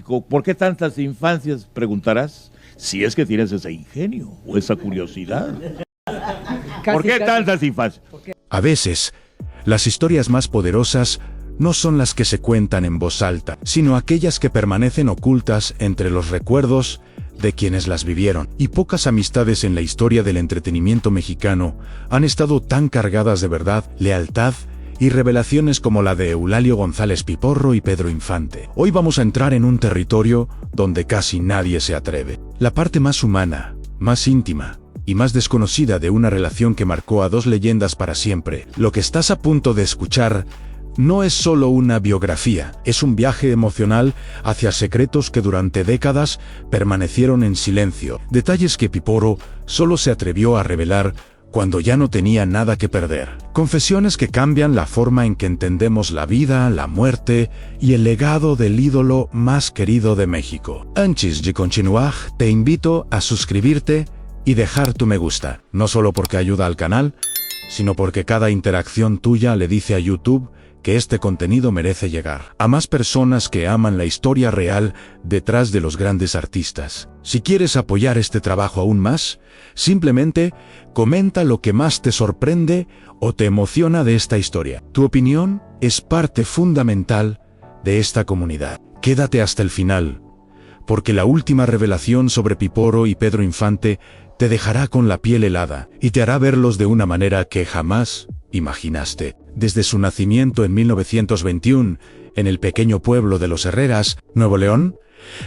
México. ¿Por qué tantas infancias, preguntarás? Si es que tienes ese ingenio o esa curiosidad. ¿Por qué tantas infancias? A veces, las historias más poderosas no son las que se cuentan en voz alta, sino aquellas que permanecen ocultas entre los recuerdos de quienes las vivieron. Y pocas amistades en la historia del entretenimiento mexicano han estado tan cargadas de verdad, lealtad y revelaciones como la de Eulalio González Piporro y Pedro Infante. Hoy vamos a entrar en un territorio donde casi nadie se atreve. La parte más humana, más íntima y más desconocida de una relación que marcó a dos leyendas para siempre. Lo que estás a punto de escuchar no es solo una biografía, es un viaje emocional hacia secretos que durante décadas permanecieron en silencio, detalles que Piporro solo se atrevió a revelar cuando ya no tenía nada que perder. Confesiones que cambian la forma en que entendemos la vida, la muerte y el legado del ídolo más querido de México. Antes de continuar, te invito a suscribirte y dejar tu me gusta, no solo porque ayuda al canal, sino porque cada interacción tuya le dice a YouTube que este contenido merece llegar a más personas que aman la historia real detrás de los grandes artistas. Si quieres apoyar este trabajo aún más, simplemente comenta lo que más te sorprende o te emociona de esta historia. Tu opinión es parte fundamental de esta comunidad. Quédate hasta el final, porque la última revelación sobre Piporro y Pedro Infante te dejará con la piel helada y te hará verlos de una manera que jamás imaginaste. Desde su nacimiento en 1921, en el pequeño pueblo de Los Herreras, Nuevo León,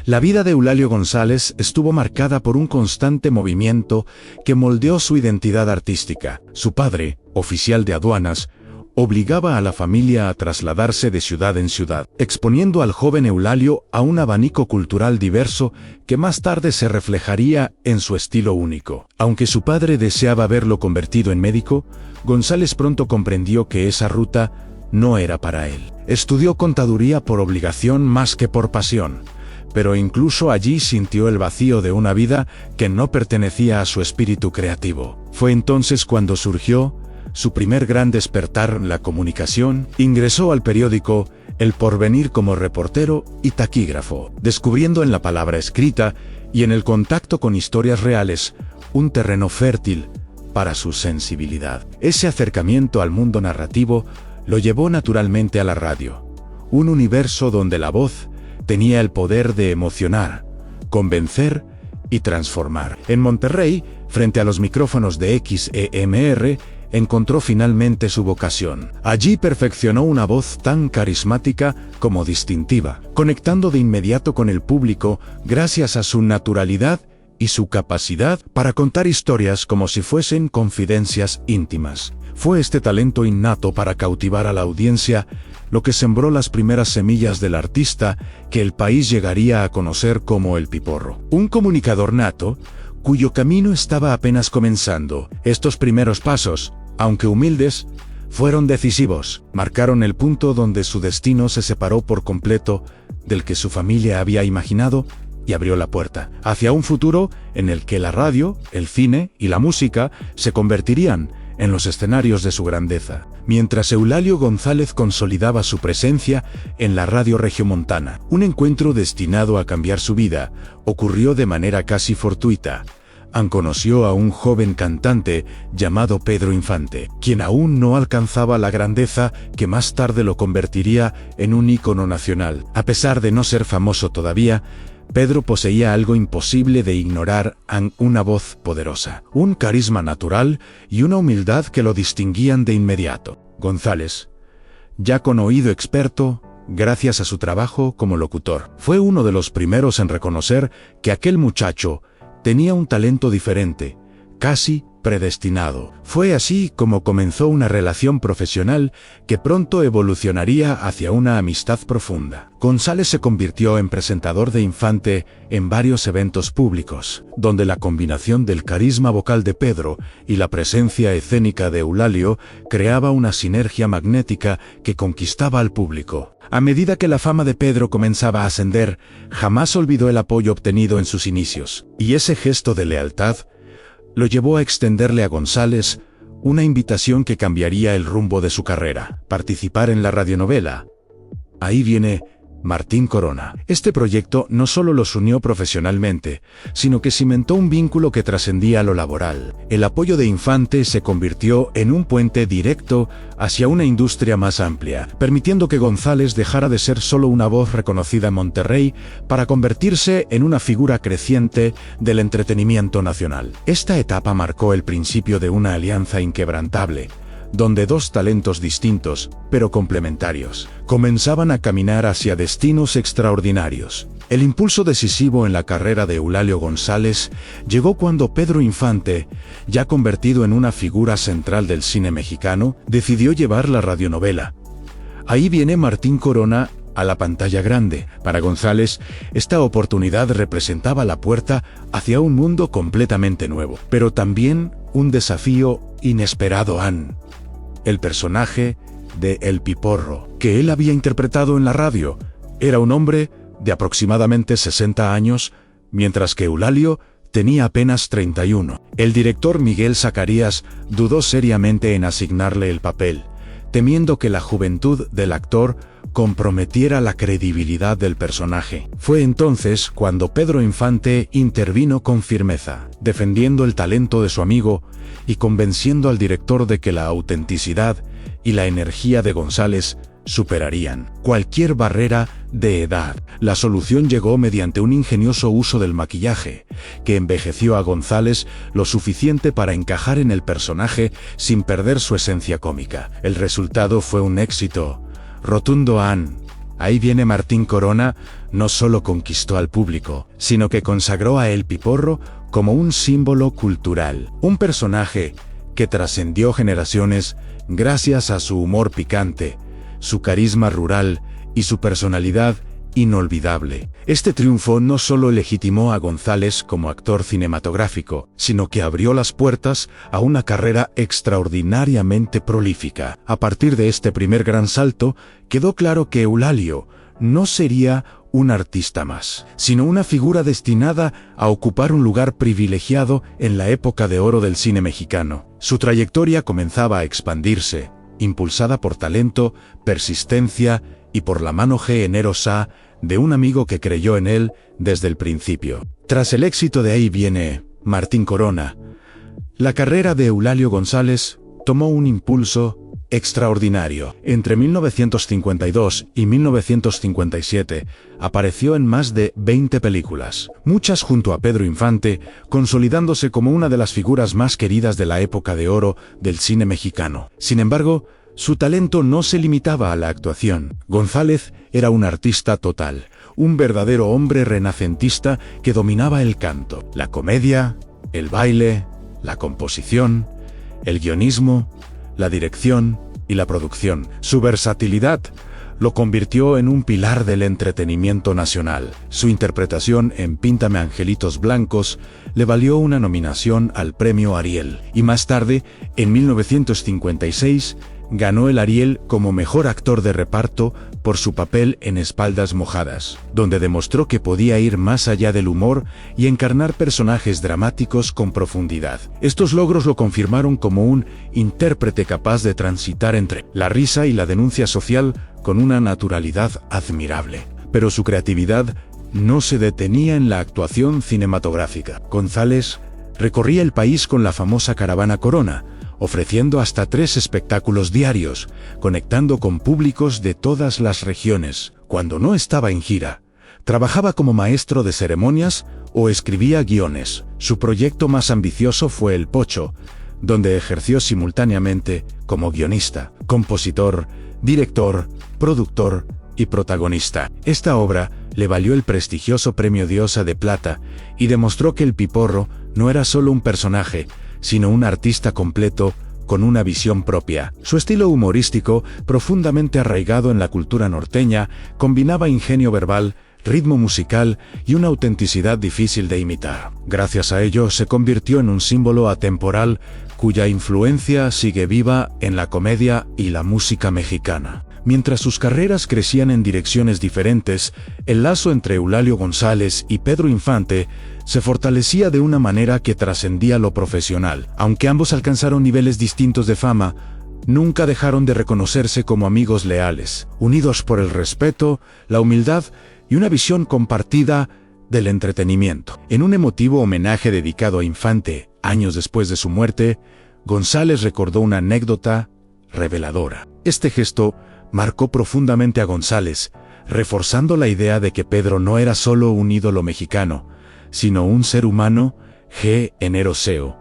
la vida de Eulalio González estuvo marcada por un constante movimiento que moldeó su identidad artística. Su padre, oficial de aduanas, obligaba a la familia a trasladarse de ciudad en ciudad, exponiendo al joven Eulalio a un abanico cultural diverso que más tarde se reflejaría en su estilo único. Aunque su padre deseaba verlo convertido en médico, González pronto comprendió que esa ruta no era para él. Estudió contaduría por obligación más que por pasión, pero incluso allí sintió el vacío de una vida que no pertenecía a su espíritu creativo. Fue entonces cuando surgió su primer gran despertar, la comunicación. Ingresó al periódico El Porvenir como reportero y taquígrafo, descubriendo en la palabra escrita y en el contacto con historias reales un terreno fértil para su sensibilidad. Ese acercamiento al mundo narrativo lo llevó naturalmente a la radio, un universo donde la voz tenía el poder de emocionar, convencer y transformar. En Monterrey, frente a los micrófonos de XEMR, encontró finalmente su vocación. Allí perfeccionó una voz tan carismática como distintiva, conectando de inmediato con el público gracias a su naturalidad y su capacidad para contar historias como si fuesen confidencias íntimas. Fue este talento innato para cautivar a la audiencia lo que sembró las primeras semillas del artista que el país llegaría a conocer como el Piporro. Un comunicador nato, cuyo camino estaba apenas comenzando. Estos primeros pasos, aunque humildes, fueron decisivos. Marcaron el punto donde su destino se separó por completo del que su familia había imaginado y abrió la puerta hacia un futuro en el que la radio, el cine y la música se convertirían en los escenarios de su grandeza. Mientras Eulalio González consolidaba su presencia en la radio regiomontana, un encuentro destinado a cambiar su vida ocurrió de manera casi fortuita. Conoció a un joven cantante llamado Pedro Infante, quien aún no alcanzaba la grandeza que más tarde lo convertiría en un ícono nacional. A pesar de no ser famoso todavía, Pedro poseía algo imposible de ignorar: una voz poderosa, un carisma natural y una humildad que lo distinguían de inmediato. González, ya con oído experto, gracias a su trabajo como locutor, fue uno de los primeros en reconocer que aquel muchacho tenía un talento diferente, casi predestinado. Fue así como comenzó una relación profesional que pronto evolucionaría hacia una amistad profunda. González se convirtió en presentador de Infante en varios eventos públicos, donde la combinación del carisma vocal de Pedro y la presencia escénica de Eulalio creaba una sinergia magnética que conquistaba al público. A medida que la fama de Pedro comenzaba a ascender, jamás olvidó el apoyo obtenido en sus inicios, y ese gesto de lealtad lo llevó a extenderle a González una invitación que cambiaría el rumbo de su carrera: participar en la radionovela Ahí viene Martín Corona. Este proyecto no solo los unió profesionalmente, sino que cimentó un vínculo que trascendía lo laboral. El apoyo de Infante se convirtió en un puente directo hacia una industria más amplia, permitiendo que González dejara de ser solo una voz reconocida en Monterrey para convertirse en una figura creciente del entretenimiento nacional. Esta etapa marcó el principio de una alianza inquebrantable, donde dos talentos distintos, pero complementarios, comenzaban a caminar hacia destinos extraordinarios. El impulso decisivo en la carrera de Eulalio González llegó cuando Pedro Infante, ya convertido en una figura central del cine mexicano, decidió llevar la radionovela Ahí viene Martín Corona a la pantalla grande. Para González, esta oportunidad representaba la puerta hacia un mundo completamente nuevo, pero también un desafío inesperado. El personaje de El Piporro, que él había interpretado en la radio, era un hombre de aproximadamente 60 años, mientras que Eulalio tenía apenas 31. El director Miguel Zacarías dudó seriamente en asignarle el papel, temiendo que la juventud del actor comprometiera la credibilidad del personaje. Fue entonces cuando Pedro Infante intervino con firmeza, defendiendo el talento de su amigo y convenciendo al director de que la autenticidad y la energía de González superarían cualquier barrera de edad. La solución llegó mediante un ingenioso uso del maquillaje, que envejeció a González lo suficiente para encajar en el personaje sin perder su esencia cómica. El resultado fue un éxito rotundo. Ahí viene Martín Corona no solo conquistó al público, sino que consagró a El Piporro como un símbolo cultural, un personaje que trascendió generaciones gracias a su humor picante, su carisma rural y su personalidad inolvidable. Este triunfo no solo legitimó a González como actor cinematográfico, sino que abrió las puertas a una carrera extraordinariamente prolífica. A partir de este primer gran salto, quedó claro que Eulalio no sería un artista más, sino una figura destinada a ocupar un lugar privilegiado en la época de oro del cine mexicano. Su trayectoria comenzaba a expandirse, impulsada por talento, persistencia y por la mano generosa de un amigo que creyó en él desde el principio. Tras el éxito de Ahí viene Martín Corona, la carrera de Eulalio González tomó un impulso extraordinario. Entre 1952 y 1957 apareció en más de 20 películas, muchas junto a Pedro Infante, consolidándose como una de las figuras más queridas de la época de oro del cine mexicano. Sin embargo, su talento no se limitaba a la actuación. González era un artista total, un verdadero hombre renacentista que dominaba el canto, la comedia, el baile, la composición, el guionismo, la dirección y la producción. Su versatilidad lo convirtió en un pilar del entretenimiento nacional. Su interpretación en Píntame angelitos blancos le valió una nominación al premio Ariel, y más tarde, en 1956, ganó el Ariel como mejor actor de reparto por su papel en Espaldas mojadas, donde demostró que podía ir más allá del humor y encarnar personajes dramáticos con profundidad. Estos logros lo confirmaron como un intérprete capaz de transitar entre la risa y la denuncia social con una naturalidad admirable. Pero su creatividad no se detenía en la actuación cinematográfica. González recorría el país con la famosa caravana Corona, ofreciendo hasta 3 espectáculos diarios, conectando con públicos de todas las regiones. Cuando no estaba en gira, trabajaba como maestro de ceremonias o escribía guiones. Su proyecto más ambicioso fue El Pocho, donde ejerció simultáneamente como guionista, compositor, director, productor y protagonista. Esta obra le valió el prestigioso Premio Diosa de Plata y demostró que El Piporro no era solo un personaje, sino un artista completo con una visión propia. Su estilo humorístico, profundamente arraigado en la cultura norteña, combinaba ingenio verbal, ritmo musical y una autenticidad difícil de imitar. Gracias a ello se convirtió en un símbolo atemporal cuya influencia sigue viva en la comedia y la música mexicana. Mientras sus carreras crecían en direcciones diferentes, el lazo entre Eulalio González y Pedro Infante se fortalecía de una manera que trascendía lo profesional. Aunque ambos alcanzaron niveles distintos de fama, nunca dejaron de reconocerse como amigos leales, unidos por el respeto, la humildad y una visión compartida del entretenimiento. En un emotivo homenaje dedicado a Infante, años después de su muerte, González recordó una anécdota reveladora. Este gesto marcó profundamente a González, reforzando la idea de que Pedro no era solo un ídolo mexicano, sino un ser humano generoso.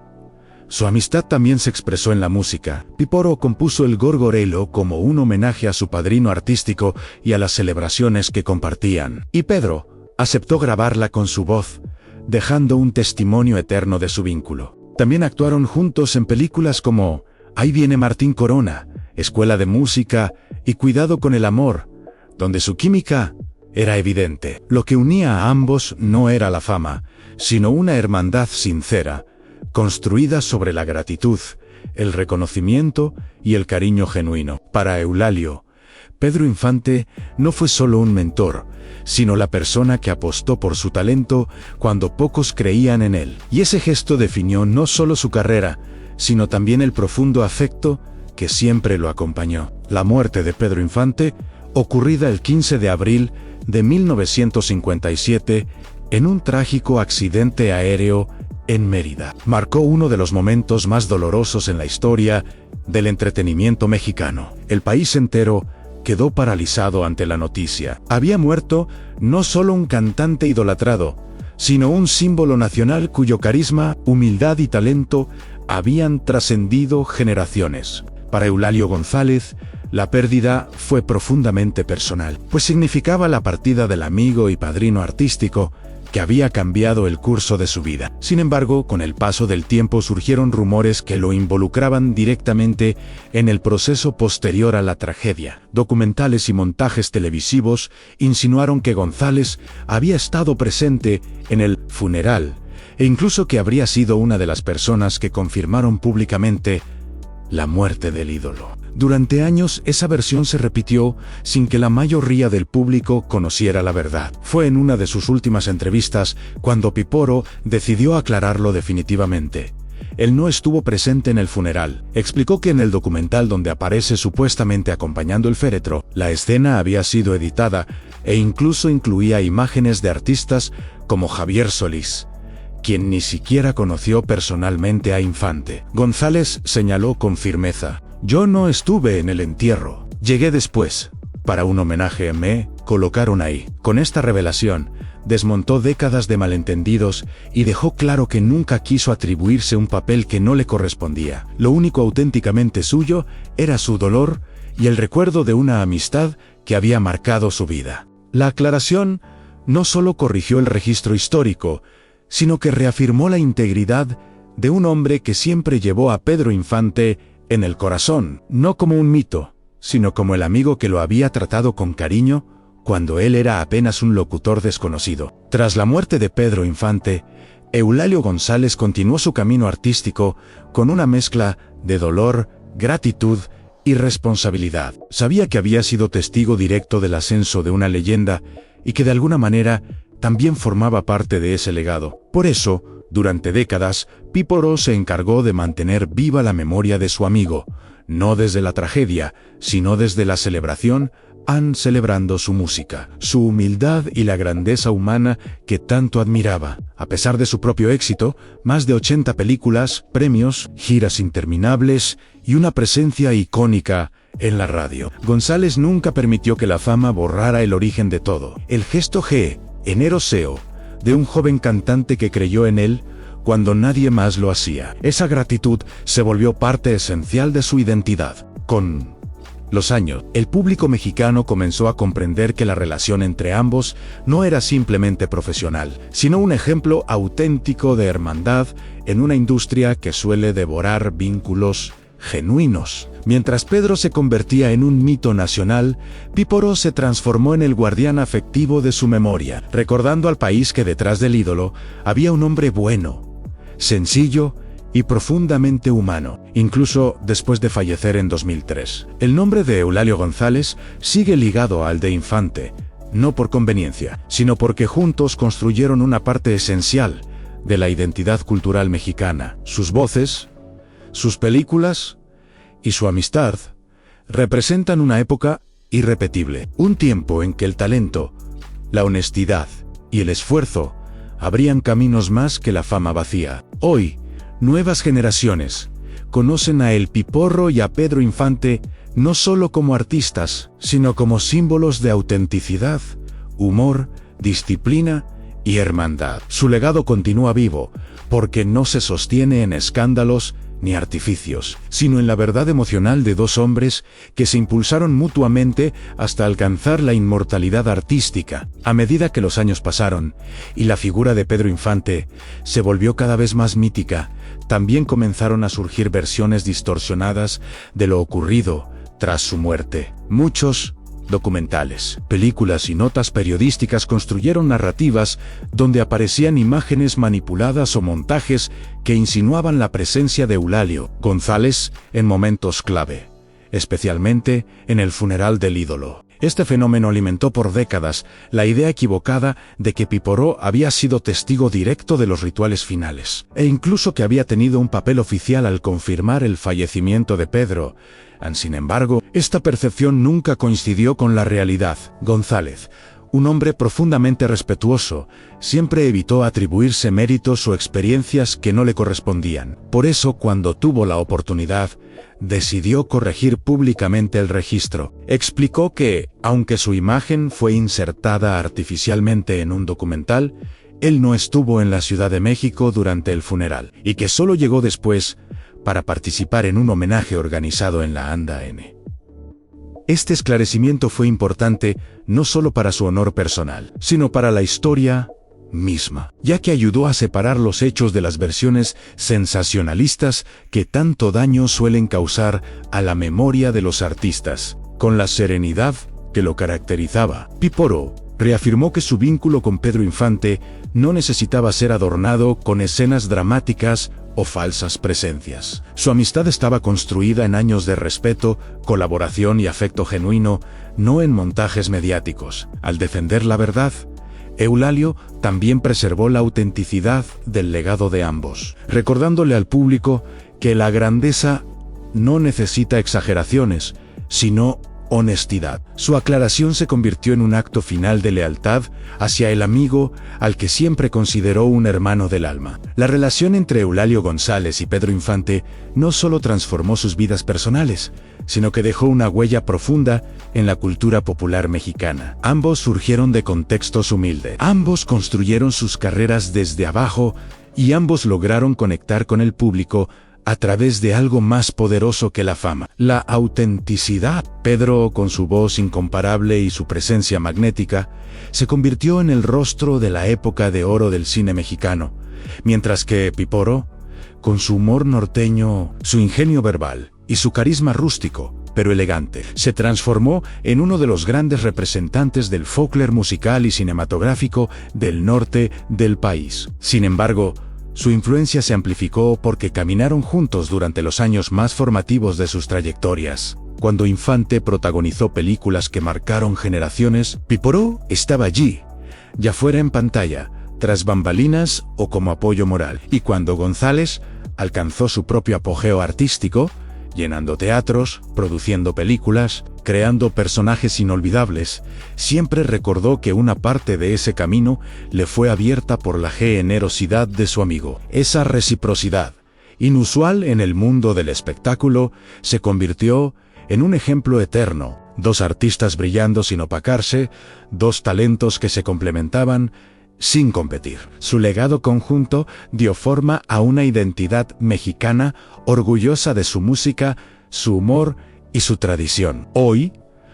Su amistad también se expresó en la música. Piporo compuso el Gorgorelo como un homenaje a su padrino artístico y a las celebraciones que compartían. Y Pedro aceptó grabarla con su voz, dejando un testimonio eterno de su vínculo. También actuaron juntos en películas como Ahí viene Martín Corona, Escuela de Música y Cuidado con el amor, donde su química era evidente. Lo que unía a ambos no era la fama, sino una hermandad sincera, construida sobre la gratitud, el reconocimiento y el cariño genuino. Para Eulalio, Pedro Infante no fue solo un mentor, sino la persona que apostó por su talento cuando pocos creían en él. Y ese gesto definió no solo su carrera, sino también el profundo afecto que siempre lo acompañó. La muerte de Pedro Infante, ocurrida el 15 de abril de 1957, en un trágico accidente aéreo en Mérida, marcó uno de los momentos más dolorosos en la historia del entretenimiento mexicano. El país entero quedó paralizado ante la noticia. Había muerto no solo un cantante idolatrado, sino un símbolo nacional cuyo carisma, humildad y talento habían trascendido generaciones. Para Eulalio González, la pérdida fue profundamente personal, pues significaba la partida del amigo y padrino artístico que había cambiado el curso de su vida. Sin embargo, con el paso del tiempo surgieron rumores que lo involucraban directamente en el proceso posterior a la tragedia. Documentales y montajes televisivos insinuaron que González había estado presente en el funeral, e incluso que habría sido una de las personas que confirmaron públicamente la muerte del ídolo. Durante años esa versión se repitió sin que la mayoría del público conociera la verdad. Fue en una de sus últimas entrevistas cuando Piporo decidió aclararlo definitivamente. Él no estuvo presente en el funeral. Explicó que en el documental donde aparece supuestamente acompañando el féretro, la escena había sido editada e incluso incluía imágenes de artistas como Javier Solís, quien ni siquiera conoció personalmente a Infante. González señaló con firmeza: «Yo no estuve en el entierro. Llegué después. Para un homenaje me colocaron ahí». Con esta revelación, desmontó décadas de malentendidos y dejó claro que nunca quiso atribuirse un papel que no le correspondía. Lo único auténticamente suyo era su dolor y el recuerdo de una amistad que había marcado su vida. La aclaración no solo corrigió el registro histórico, sino que reafirmó la integridad de un hombre que siempre llevó a Pedro Infante en el corazón, no como un mito, sino como el amigo que lo había tratado con cariño cuando él era apenas un locutor desconocido. Tras la muerte de Pedro Infante, Eulalio González continuó su camino artístico con una mezcla de dolor, gratitud y responsabilidad. Sabía que había sido testigo directo del ascenso de una leyenda y que de alguna manera también formaba parte de ese legado. Por eso, durante décadas, Piporo se encargó de mantener viva la memoria de su amigo, no desde la tragedia, sino desde la celebración, celebrando su música, su humildad y la grandeza humana que tanto admiraba. A pesar de su propio éxito, más de 80 películas, premios, giras interminables y una presencia icónica en la radio, González nunca permitió que la fama borrara el origen de todo. El gesto generoso de un joven cantante que creyó en él cuando nadie más lo hacía. Esa gratitud se volvió parte esencial de su identidad. Con los años, el público mexicano comenzó a comprender que la relación entre ambos no era simplemente profesional, sino un ejemplo auténtico de hermandad en una industria que suele devorar vínculos genuinos. Mientras Pedro se convertía en un mito nacional, Piporo se transformó en el guardián afectivo de su memoria, recordando al país que detrás del ídolo había un hombre bueno, sencillo y profundamente humano, incluso después de fallecer en 2003. El nombre de Eulalio González sigue ligado al de Infante, no por conveniencia, sino porque juntos construyeron una parte esencial de la identidad cultural mexicana. Sus voces, sus películas y su amistad representan una época irrepetible, un tiempo en que el talento, la honestidad y el esfuerzo abrían caminos más que la fama vacía. Hoy, nuevas generaciones conocen a El Piporro y a Pedro Infante no solo como artistas, sino como símbolos de autenticidad, humor, disciplina y hermandad. Su legado continúa vivo, porque no se sostiene en escándalos ni artificios, sino en la verdad emocional de dos hombres que se impulsaron mutuamente hasta alcanzar la inmortalidad artística. A medida que los años pasaron y la figura de Pedro Infante se volvió cada vez más mítica, también comenzaron a surgir versiones distorsionadas de lo ocurrido tras su muerte. Muchos documentales, películas y notas periodísticas construyeron narrativas donde aparecían imágenes manipuladas o montajes que insinuaban la presencia de Eulalio González en momentos clave, especialmente en el funeral del ídolo. Este fenómeno alimentó por décadas la idea equivocada de que Piporó había sido testigo directo de los rituales finales, e incluso que había tenido un papel oficial al confirmar el fallecimiento de Pedro. Sin embargo, esta percepción nunca coincidió con la realidad. González, un hombre profundamente respetuoso, siempre evitó atribuirse méritos o experiencias que no le correspondían. Por eso, cuando tuvo la oportunidad, decidió corregir públicamente el registro. Explicó que, aunque su imagen fue insertada artificialmente en un documental, él no estuvo en la Ciudad de México durante el funeral, y que solo llegó después para participar en un homenaje organizado en la Anda N. Este esclarecimiento fue importante no solo para su honor personal, sino para la historia misma, ya que ayudó a separar los hechos de las versiones sensacionalistas que tanto daño suelen causar a la memoria de los artistas. Con la serenidad que lo caracterizaba, Piporó reafirmó que su vínculo con Pedro Infante no necesitaba ser adornado con escenas dramáticas o falsas presencias. Su amistad estaba construida en años de respeto, colaboración y afecto genuino, no en montajes mediáticos. Al defender la verdad, Eulalio también preservó la autenticidad del legado de ambos, recordándole al público que la grandeza no necesita exageraciones, sino honestidad. Su aclaración se convirtió en un acto final de lealtad hacia el amigo al que siempre consideró un hermano del alma. La relación entre Eulalio González y Pedro Infante no solo transformó sus vidas personales, sino que dejó una huella profunda en la cultura popular mexicana. Ambos surgieron de contextos humildes. Ambos construyeron sus carreras desde abajo y ambos lograron conectar con el público a través de algo más poderoso que la fama: la autenticidad. Pedro, con su voz incomparable y su presencia magnética, se convirtió en el rostro de la época de oro del cine mexicano, mientras que Piporó, con su humor norteño, su ingenio verbal y su carisma rústico pero elegante, se transformó en uno de los grandes representantes del folclore musical y cinematográfico del norte del país. Sin embargo, su influencia se amplificó porque caminaron juntos durante los años más formativos de sus trayectorias. Cuando Infante protagonizó películas que marcaron generaciones, Piporó estaba allí, ya fuera en pantalla, tras bambalinas o como apoyo moral. Y cuando González alcanzó su propio apogeo artístico, llenando teatros, produciendo películas, creando personajes inolvidables, siempre recordó que una parte de ese camino le fue abierta por la generosidad de su amigo. Esa reciprocidad, inusual en el mundo del espectáculo, se convirtió en un ejemplo eterno. Dos artistas brillando sin opacarse, dos talentos que se complementaban sin competir. Su legado conjunto dio forma a una identidad mexicana orgullosa de su música, su humor y su tradición. Hoy,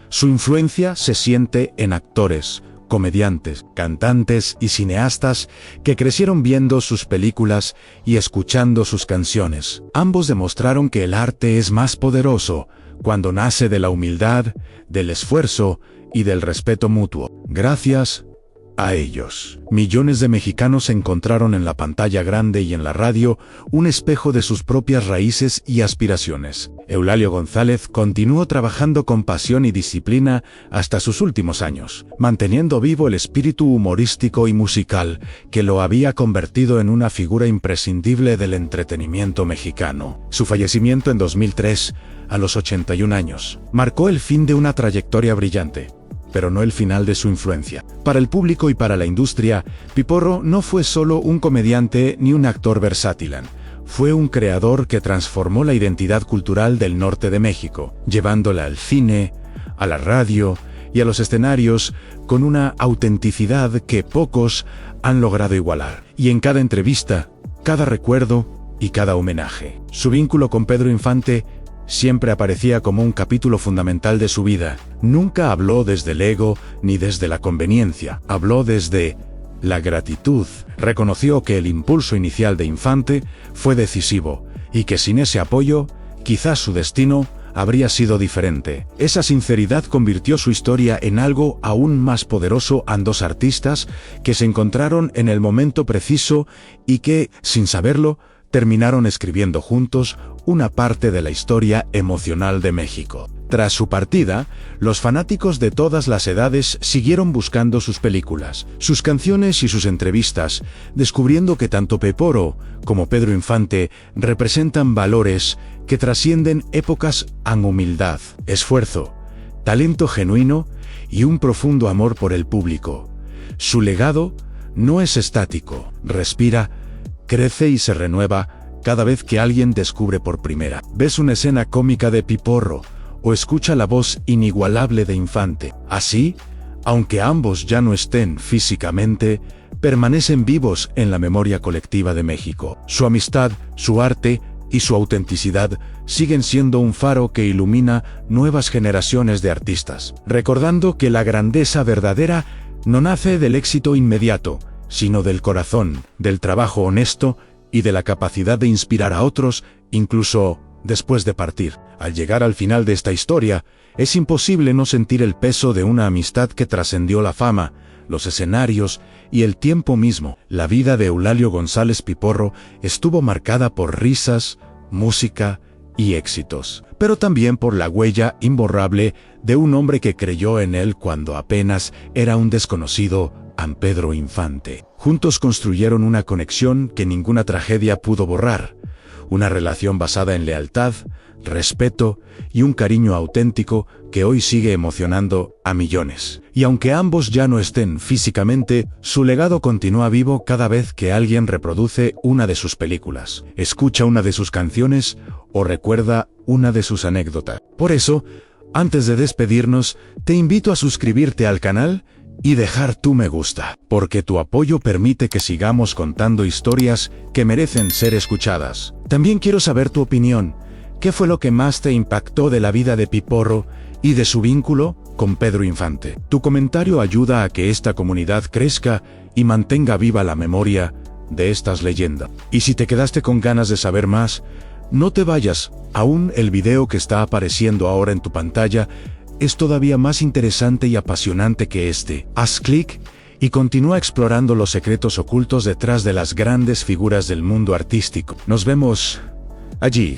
su influencia se siente en actores, comediantes, cantantes y cineastas que crecieron viendo sus películas y escuchando sus canciones. Ambos demostraron que el arte es más poderoso cuando nace de la humildad, del esfuerzo y del respeto mutuo. Gracias a ellos. Millones de mexicanos encontraron en la pantalla grande y en la radio un espejo de sus propias raíces y aspiraciones. Eulalio González continuó trabajando con pasión y disciplina hasta sus últimos años, manteniendo vivo el espíritu humorístico y musical que lo había convertido en una figura imprescindible del entretenimiento mexicano. Su fallecimiento en 2003, a los 81 años, marcó el fin de una trayectoria brillante, pero no el final de su influencia. Para el público y para la industria, Piporro no fue solo un comediante ni un actor versátil. Fue un creador que transformó la identidad cultural del norte de México, llevándola al cine, a la radio y a los escenarios con una autenticidad que pocos han logrado igualar. Y en cada entrevista, cada recuerdo y cada homenaje, su vínculo con Pedro Infante siempre aparecía como un capítulo fundamental de su vida. Nunca habló desde el ego ni desde la conveniencia, habló desde la gratitud. Reconoció que el impulso inicial de Infante fue decisivo y que sin ese apoyo, quizás su destino habría sido diferente. Esa sinceridad convirtió su historia en algo aún más poderoso a dos artistas que se encontraron en el momento preciso y que, sin saberlo, terminaron escribiendo juntos una parte de la historia emocional de México. Tras su partida, los fanáticos de todas las edades siguieron buscando sus películas, sus canciones y sus entrevistas, descubriendo que tanto Piporro como Pedro Infante representan valores que trascienden épocas en humildad, esfuerzo, talento genuino y un profundo amor por el público. Su legado no es estático, respira, crece y se renueva cada vez que alguien descubre por primera vez una escena cómica de Piporro o escucha la voz inigualable de Infante. Así, aunque ambos ya no estén físicamente, permanecen vivos en la memoria colectiva de México. Su amistad, su arte y su autenticidad siguen siendo un faro que ilumina nuevas generaciones de artistas, recordando que la grandeza verdadera no nace del éxito inmediato, sino del corazón, del trabajo honesto y de la capacidad de inspirar a otros, incluso después de partir. Al llegar al final de esta historia, es imposible no sentir el peso de una amistad que trascendió la fama, los escenarios y el tiempo mismo. La vida de Eulalio González Piporro estuvo marcada por risas, música y éxitos, pero también por la huella imborrable de un hombre que creyó en él cuando apenas era un desconocido, Pedro Infante. Juntos construyeron una conexión que ninguna tragedia pudo borrar, una relación basada en lealtad, respeto y un cariño auténtico que hoy sigue emocionando a millones. Y aunque ambos ya no estén físicamente, su legado continúa vivo cada vez que alguien reproduce una de sus películas, escucha una de sus canciones o recuerda una de sus anécdotas. Por eso, antes de despedirnos, te invito a suscribirte al canal y dejar tu me gusta, porque tu apoyo permite que sigamos contando historias que merecen ser escuchadas. También quiero saber tu opinión. ¿Qué fue lo que más te impactó de la vida de Piporro y de su vínculo con Pedro Infante? Tu comentario ayuda a que esta comunidad crezca y mantenga viva la memoria de estas leyendas. Y si te quedaste con ganas de saber más, no te vayas. Aún el video que está apareciendo ahora en tu pantalla es todavía más interesante y apasionante que este. Haz clic y continúa explorando los secretos ocultos detrás de las grandes figuras del mundo artístico. Nos vemos allí.